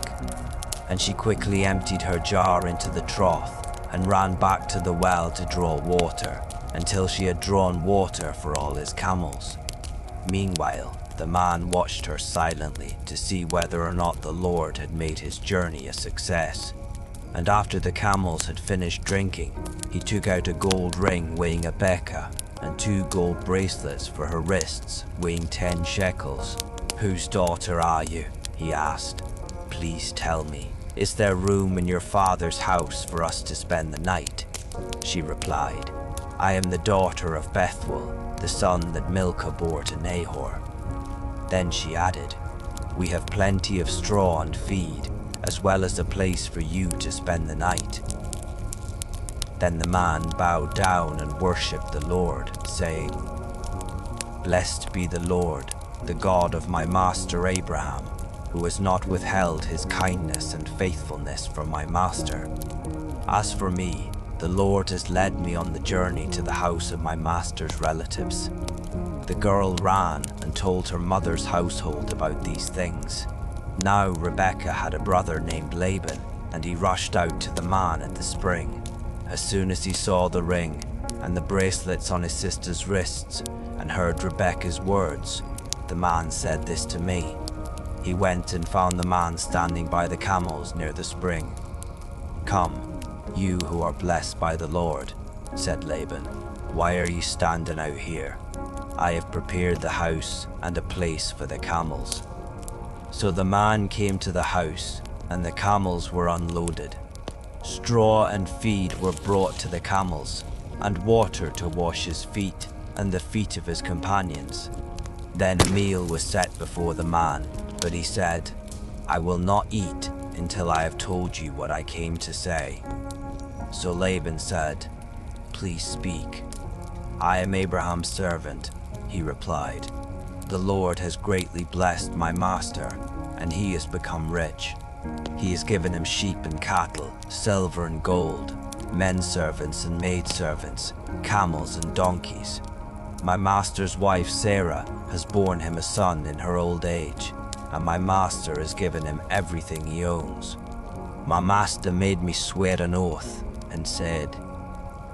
And she quickly emptied her jar into the trough and ran back to the well to draw water until she had drawn water for all his camels. Meanwhile, the man watched her silently to see whether or not the Lord had made his journey a success. And after the camels had finished drinking, he took out a gold ring weighing a beka and 2 gold bracelets for her wrists weighing 10 shekels. "Whose daughter are you?" he asked. "Please tell me, is there room in your father's house for us to spend the night?" She replied, "I am the daughter of Bethuel, the son that Milcah bore to Nahor." Then she added, "We have plenty of straw and feed, as well as a place for you to spend the night." Then the man bowed down and worshipped the Lord, saying, "Blessed be the Lord, the God of my master Abraham, who has not withheld his kindness and faithfulness from my master. As for me, The Lord has led me on the journey to the house of my master's relatives." The girl ran and told her mother's household about these things. Now Rebekah had a brother named Laban, and he rushed out to the man at the spring. As soon as he saw the ring and the bracelets on his sister's wrists and heard Rebekah's words, "The man said this to me." He went and found the man standing by the camels near the spring. "Come, you who are blessed by the Lord," said Laban. "Why are you standing out here? I have prepared the house and a place for the camels." So the man came to the house, and the camels were unloaded. Straw and feed were brought to the camels, and water to wash his feet and the feet of his companions. Then a meal was set before the man, but he said, "I will not eat until I have told you what I came to say." So Laban said, "Please speak." "I am Abraham's servant," he replied. "The Lord has greatly blessed my master, and he has become rich. He has given him sheep and cattle, silver and gold, men servants and maidservants, camels and donkeys. My master's wife Sarah has borne him a son in her old age, and my master has given him everything he owns. My master made me swear an oath and said,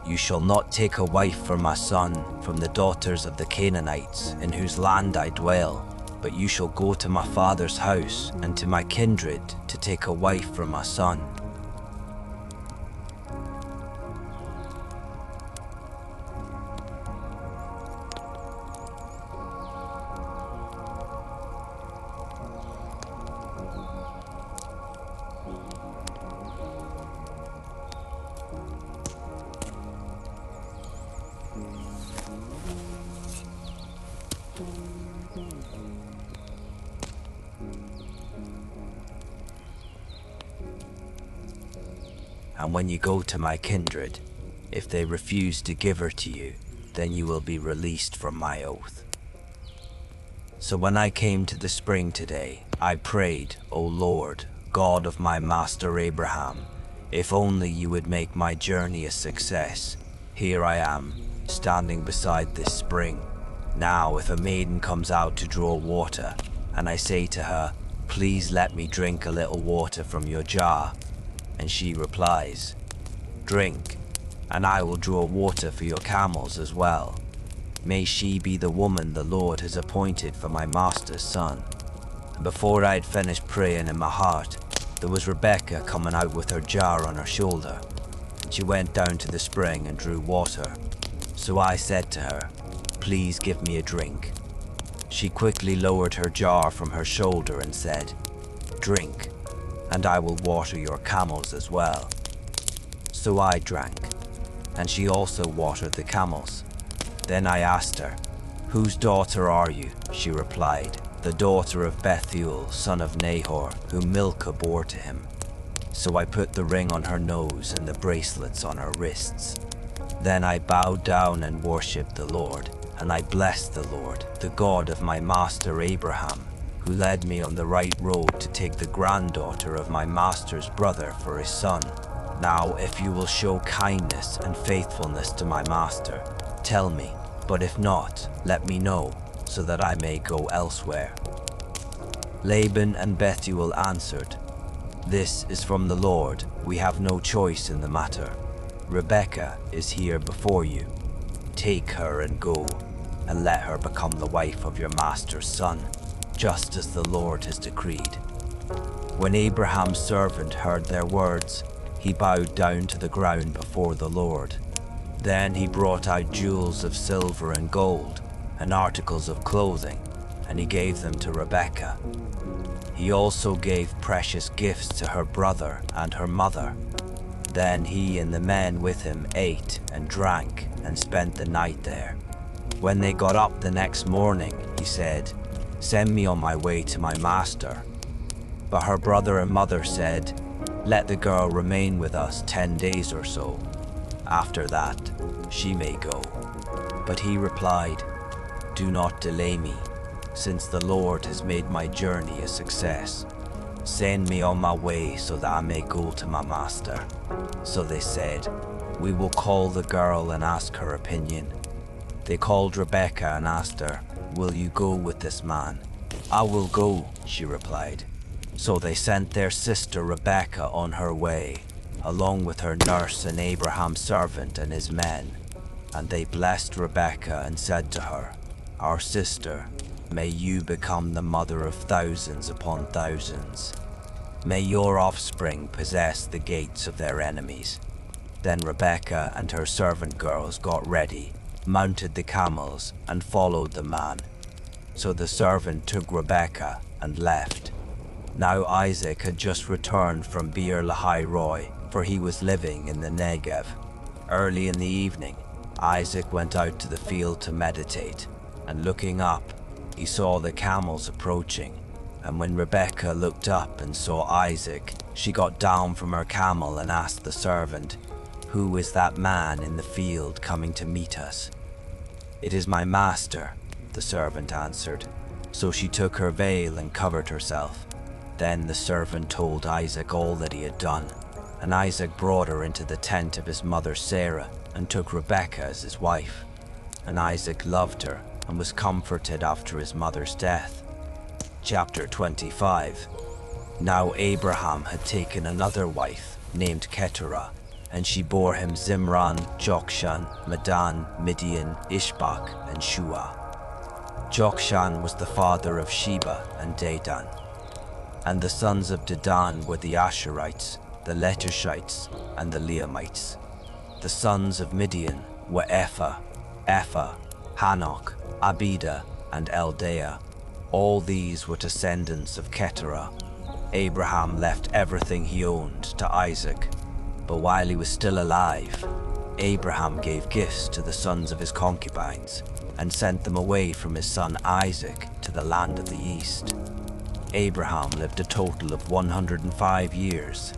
'You shall not take a wife for my son from the daughters of the Canaanites in whose land I dwell, but you shall go to my father's house and to my kindred to take a wife for my son.'" "And when you go to my kindred, if they refuse to give her to you, then you will be released from my oath." So when I came to the spring today, I prayed, "O Lord, God of my master Abraham, if only you would make my journey a success. Here I am, standing beside this spring. Now if a maiden comes out to draw water, and I say to her, 'Please let me drink a little water from your jar,' and she replies, 'Drink, and I will draw water for your camels as well,' may she be the woman the Lord has appointed for my master's son." And before I had finished praying in my heart, there was Rebekah coming out with her jar on her shoulder. She went down to the spring and drew water. So I said to her, "Please give me a drink." She quickly lowered her jar from her shoulder and said, "Drink, and I will water your camels as well." So I drank, and she also watered the camels. Then I asked her, "Whose daughter are you?" She replied, "The daughter of Bethuel, son of Nahor, whom Milcah bore to him." So I put the ring on her nose and the bracelets on her wrists. Then I bowed down and worshipped the Lord, and I blessed the Lord, the God of my master Abraham, who led me on the right road to take the granddaughter of my master's brother for his son. Now if you will show kindness and faithfulness to my master, tell me, but if not, let me know, so that I may go elsewhere." Laban and Bethuel answered, "This is from the Lord. We have no choice in the matter. Rebekah is here before you. Take her and go, and let her become the wife of your master's son, just as the Lord has decreed." When Abraham's servant heard their words, he bowed down to the ground before the Lord. Then he brought out jewels of silver and gold, and articles of clothing, and he gave them to Rebekah. He also gave precious gifts to her brother and her mother. Then he and the men with him ate and drank and spent the night there. When they got up the next morning, he said, "Send me on my way to my master." But her brother and mother said, "Let the girl remain with us 10 days or so. After that, she may go." But he replied, "Do not delay me, since the Lord has made my journey a success. Send me on my way so that I may go to my master." So they said, We will call the girl and ask her opinion." They called Rebecca and asked her, "Will you go with this man?" "I will go," she replied. So they sent their sister Rebecca on her way, along with her nurse and Abraham's servant and his men. And they blessed Rebecca and said to her, "Our sister, may you become the mother of thousands upon thousands. May your offspring possess the gates of their enemies." Then Rebecca and her servant girls got ready, mounted the camels, and followed the man. So the servant took Rebecca and left. Now Isaac had just returned from Beer Lahai Roi, for he was living in the Negev. Early in the evening, Isaac went out to the field to meditate, and looking up, he saw the camels approaching. And when Rebecca looked up and saw Isaac, she got down from her camel and asked the servant, "Who is that man in the field coming to meet us?" "It is my master," the servant answered. So she took her veil and covered herself. Then the servant told Isaac all that he had done, and Isaac brought her into the tent of his mother Sarah and took Rebekah as his wife. And Isaac loved her and was comforted after his mother's death. Chapter 25. Now Abraham had taken another wife named Keturah, and she bore him Zimran, Jokshan, Medan, Midian, Ishbak, and Shua. Jokshan was the father of Sheba and Dedan. And the sons of Dedan were the Asherites, the Letushites, and the Leamites. The sons of Midian were Ephah, Hanok, Abida, and Eldaah. All these were descendants of Keturah. Abraham left everything he owned to Isaac, but while he was still alive, Abraham gave gifts to the sons of his concubines and sent them away from his son Isaac to the land of the east. Abraham lived a total of 105 years,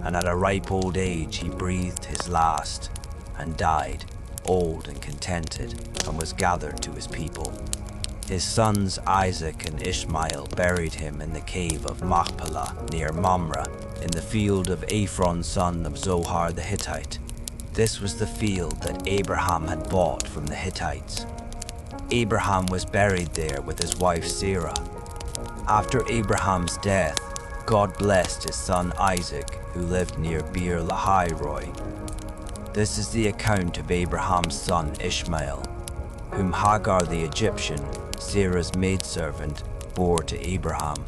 and at a ripe old age he breathed his last and died, old and contented, and was gathered to his people. His sons Isaac and Ishmael buried him in the cave of Machpelah near Mamre, in the field of Ephron son of Zohar the Hittite. This was the field that Abraham had bought from the Hittites. Abraham was buried there with his wife Sarah. After Abraham's death, God blessed his son Isaac, who lived near Beer Lahai Roi. This is the account of Abraham's son Ishmael, whom Hagar the Egyptian, Sarah's maidservant, bore to Abraham.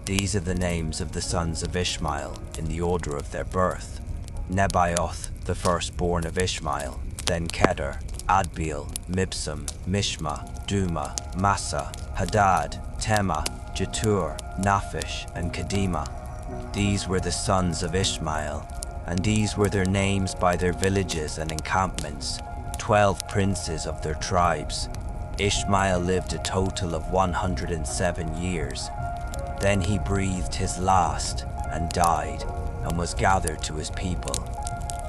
These are the names of the sons of Ishmael in the order of their birth: Nebaioth, the firstborn of Ishmael, then Kedar, Adbeel, Mibsam, Mishma, Duma, Massa, Hadad, Tema, Jetur, Naphish, and Kedema. These were the sons of Ishmael, and these were their names by their villages and encampments, 12 princes of their tribes. Ishmael lived a total of 107 years. Then he breathed his last and died, and was gathered to his people.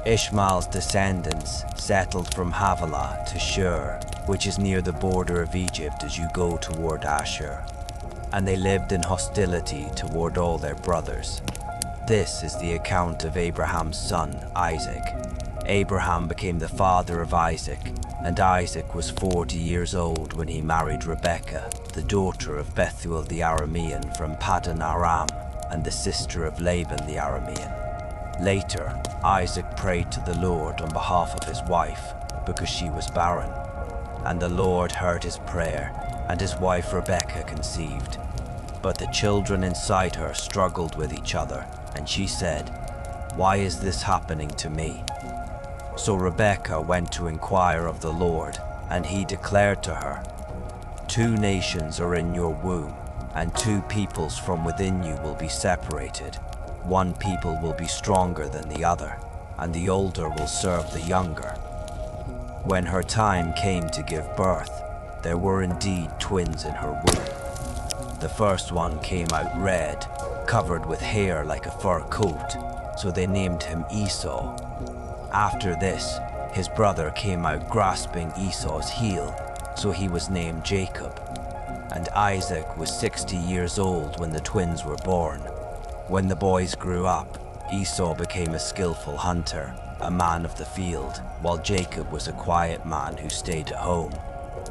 Ishmael's descendants settled from Havilah to Shur, which is near the border of Egypt as you go toward Ashur. And they lived in hostility toward all their brothers. This is the account of Abraham's son, Isaac. Abraham became the father of Isaac, and Isaac was 40 years old when he married Rebekah, the daughter of Bethuel the Aramean from Paddan Aram, and the sister of Laban the Aramean. Later, Isaac prayed to the Lord on behalf of his wife, because she was barren. And the Lord heard his prayer, and his wife Rebekah conceived. But the children inside her struggled with each other, and she said, "Why is this happening to me?" So Rebekah went to inquire of the Lord, and he declared to her, "Two nations are in your womb, and two peoples from within you will be separated. One people will be stronger than the other, and the older will serve the younger." When her time came to give birth, there were indeed twins in her womb. The first one came out red, covered with hair like a fur coat, so they named him Esau. After this, his brother came out grasping Esau's heel, so he was named Jacob. And Isaac was 60 years old when the twins were born. When the boys grew up, Esau became a skillful hunter, a man of the field, while Jacob was a quiet man who stayed at home.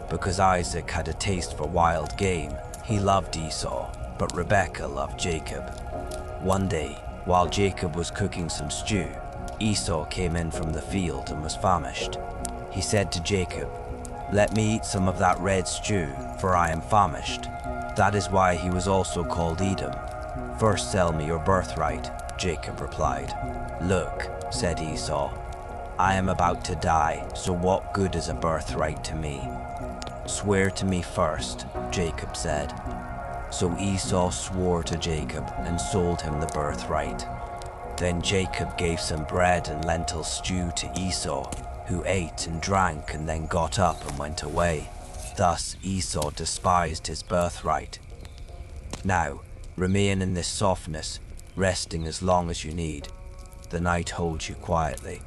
Because Isaac had a taste for wild game, he loved Esau, but Rebekah loved Jacob. One day, while Jacob was cooking some stew, Esau came in from the field and was famished. He said to Jacob, "Let me eat some of that red stew, for I am famished." That is why he was also called Edom. "First sell me your birthright," Jacob replied. "Look," said Esau, "I am about to die, so what good is a birthright to me?" "Swear to me first," Jacob said. So Esau swore to Jacob and sold him the birthright. Then Jacob gave some bread and lentil stew to Esau, who ate and drank and then got up and went away. Thus Esau despised his birthright. Now, remain in this softness, resting as long as you need. The night holds you quietly.